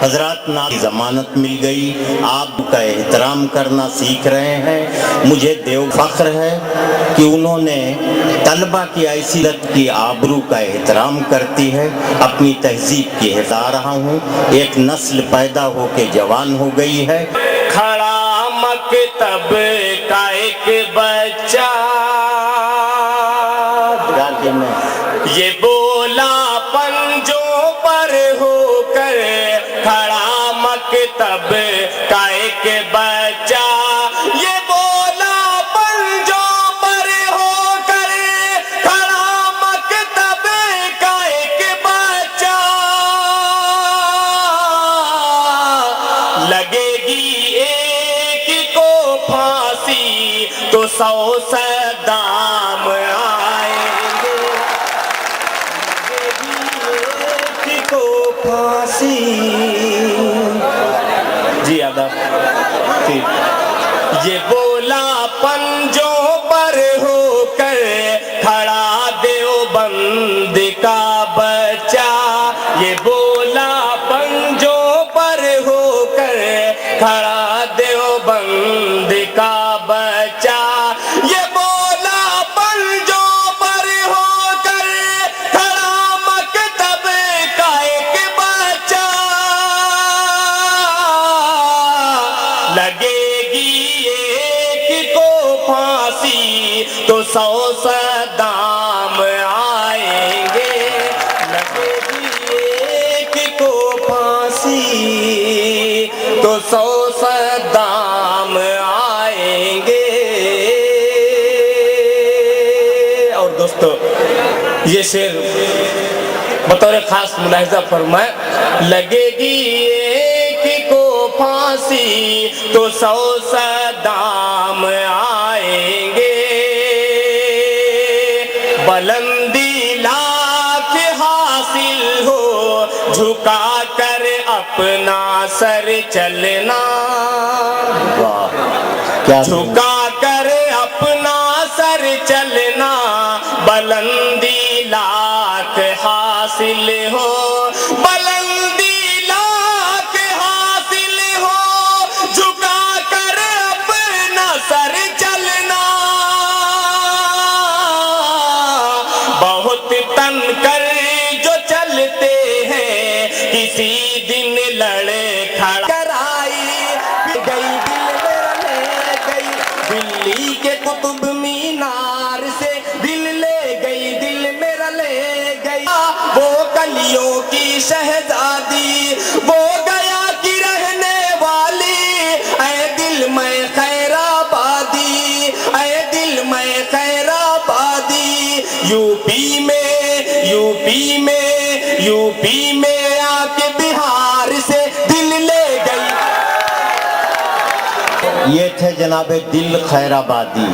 حضرات کی ضمانت مل گئی، آپ کا احترام کرنا سیکھ رہے ہیں۔ مجھے دیو فخر ہے کہ انہوں نے طلبہ کی ایسی لت کی آبرو کا احترام کرتی ہے، اپنی تہذیب کی حفظ رہا ہوں۔ ایک نسل پیدا ہو کے جوان ہو گئی ہے۔ کھڑا مکتب کا ایک بچہ یہ بولا پنجوں پر ہو کر، کھڑا مکتب کا ایک بچہ یہ بولا پنجوں پر ہو کر، کھڑا مکتب کا ایک بچہ لگے گی ایک کو پھانسی تو 100 صدام آئیں گے، پھانسی۔ جی آداب جی۔ یہ بولا پنجوں پر ہو کر، کھڑا دیوبند کا بچہ یہ بولا پنجوں پر ہو کر، کھڑا دیوبند کا بچہ یہ بولا پنجوں پر ہو کر، کھڑا مکتب کا ایک بچہ لگے گی ایک کو پھانسی تو 100 صدام آئیں گے، لگے گی ایک کو پھانسی تو 100 صدام آئیں گے۔ اور دوستو یہ شعر بطور خاص ملاحظہ فرمائے، لگے گی ایک کو پھانسی تو 100 صدام آئیں گے، بلندی لاکھ حاصل ہو جھکا کر اپنا سر چلنا، جھکا کر اپنا سر چلنا، بلندی لاکھ حاصل ہو، بلندی لاکھ حاصل ہو، جھکا کر اپنا سر چلنا، بہت تن کر جو چلتے ہیں کسی دن لڑے کھڑا کرائی، گئی دل میں لے گئی دلی کے قطب مینار سے، دل لے گئی دل میرا لے گئی، وہ کلیوں کی شہزادی وہ گیا کی رہنے والی، اے دل میں خیر آبادی، اے دل میں خیر آبادی، یو پی میں آ کے بہار سے دل لے گئی۔ یہ تھے جناب دل خیر آبادی۔